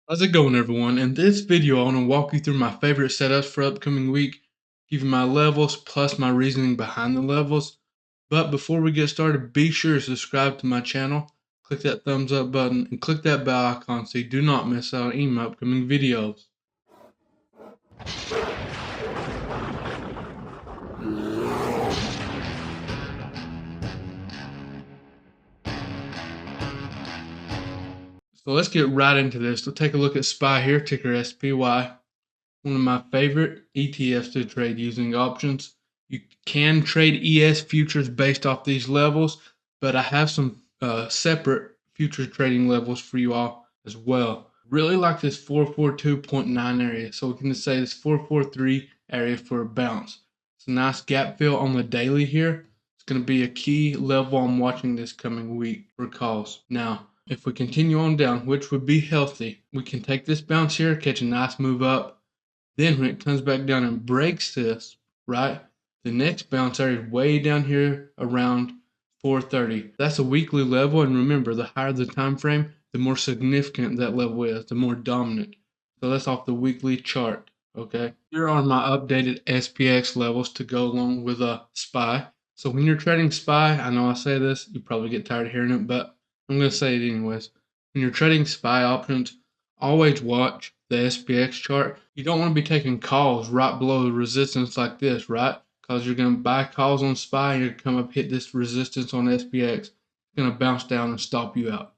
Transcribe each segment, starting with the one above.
How's it going, everyone? In this video, I want to walk you through my favorite setups for upcoming week, give you my levels plus my reasoning behind the levels. But before we get started, be sure to subscribe to my channel, click that thumbs up button, and click that bell icon so you do not miss out on any of my upcoming videos. So let's get right into this. We'll take a look at SPY here, ticker SPY. One of my favorite ETFs to trade using options. You can trade ES futures based off these levels, but I have some separate future trading levels for you all as well. Really like this 442.9 area, so we can just say this 443 area for a bounce. It's a nice gap fill on the daily here. It's going to be a key level I'm watching this coming week for calls. Now, if we continue on down, which would be healthy, we can take this bounce here, catch a nice move up. Then when it comes back down and breaks this, right, the next bounce area is way down here around 430. That's a weekly level, and remember, the higher the time frame, the more significant that level is, the more dominant. So that's off the weekly chart, okay? Here are my updated SPX levels to go along with a SPY. So when you're trading SPY, I know I say this, you probably get tired of hearing it, but I'm going to say it anyways. When you're trading SPY options, always watch the SPX chart. You don't want to be taking calls right below the resistance like this, right? Because you're going to buy calls on SPY and you're going to come up hit this resistance on SPX. It's going to bounce down and stop you out.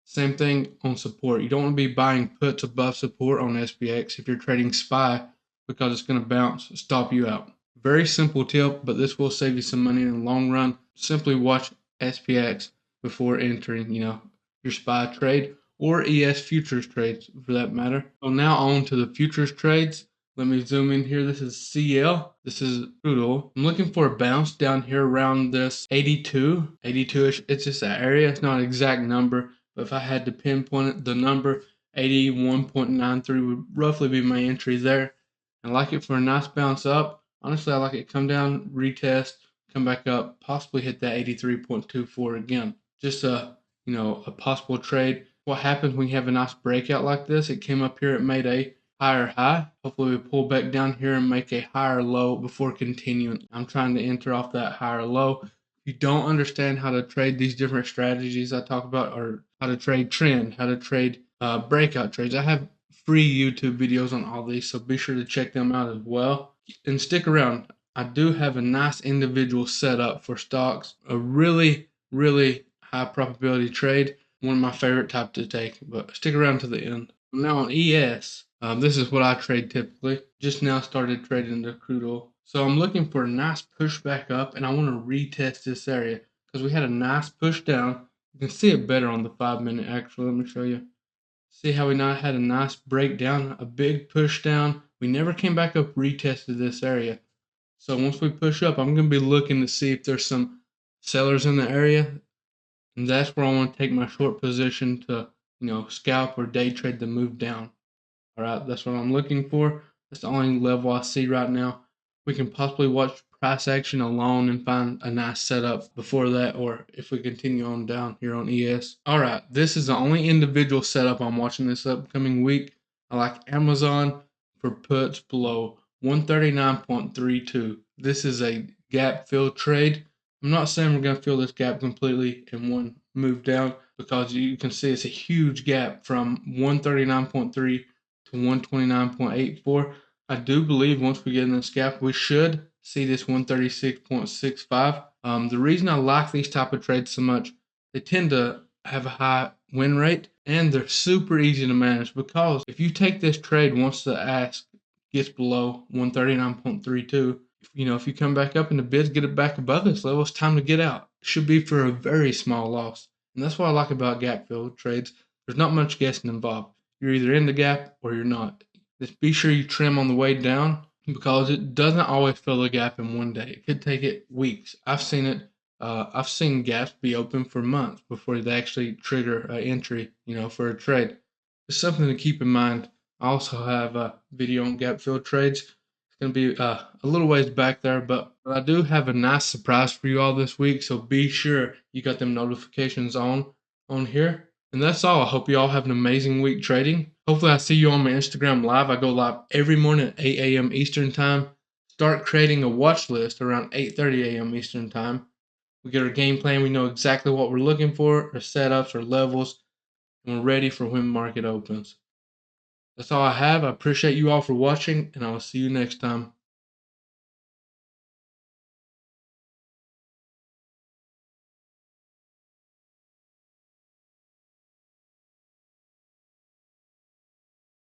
Same thing on support. You don't want to be buying puts above support on SPX if you're trading SPY because it's going to bounce, stop you out. Very simple tip, but this will save you some money in the long run. Simply watch SPX before entering, your SPY trade or ES futures trades for that matter. So now on to the futures trades. Let me zoom in here. This is CL. This is crude oil. I'm looking for a bounce down here around this 82-ish. It's just that area. It's not an exact number, but if I had to pinpoint it, the number 81.93 would roughly be my entry there. I like it for a nice bounce up. Honestly, I like it come down, retest, come back up, possibly hit that 83.24 again. Just a possible trade. What happens when you have a nice breakout like this? It came up here, it made a higher high. Hopefully we pull back down here and make a higher low before continuing. I'm trying to enter off that higher low. If you don't understand how to trade these different strategies I talk about, or how to trade trend, how to trade breakout trades, I have free YouTube videos on all these, so be sure to check them out as well. And stick around. I do have a nice individual setup for stocks, a really, really high probability trade. One of my favorite types to take, but stick around to the end. Now on ES, this is what I trade typically. Just now started trading the crude oil. So I'm looking for a nice push back up, and I want to retest this area because we had a nice push down. You can see it better on the 5-minute actually. Let me show you. See how we now had a nice breakdown, a big push down. We never came back up, retested this area. So once we push up, I'm going to be looking to see if there's some sellers in the area. And that's where I want to take my short position to, scalp or day trade the move down. All right, that's what I'm looking for. That's the only level I see right now. We can possibly watch price action alone and find a nice setup before that, or if we continue on down here on ES. All right, this is the only individual setup I'm watching this upcoming week. I like Amazon for puts below 139.32. This is a gap fill trade. I'm not saying we're going to fill this gap completely in one move down because you can see it's a huge gap from 139.3 to 129.84. I do believe once we get in this gap, we should see this 136.65. The reason I like these type of trades so much, they tend to have a high win rate and they're super easy to manage because if you take this trade once the ask gets below 139.32, if you come back up and the bids get it back above this level, it's time to get out. It should be for a very small loss. And that's what I like about gap fill trades. There's not much guessing involved. You're either in the gap or you're not. Just be sure you trim on the way down because it doesn't always fill the gap in one day. It could take it weeks. I've seen it. I've seen gaps be open for months before they actually trigger an entry, for a trade. It's something to keep in mind. I also have a video on gap fill trades. It's going to be a little ways back there, but I do have a nice surprise for you all this week. So be sure you got them notifications on here. And that's all. I hope you all have an amazing week trading. Hopefully, I see you on my Instagram live. I go live every morning at 8 a.m. Eastern Time. Start creating a watch list around 8:30 a.m. Eastern Time. We get our game plan. We know exactly what we're looking for, our setups, our levels, and we're ready for when market opens. That's all I have. I appreciate you all for watching, and I'll see you next time.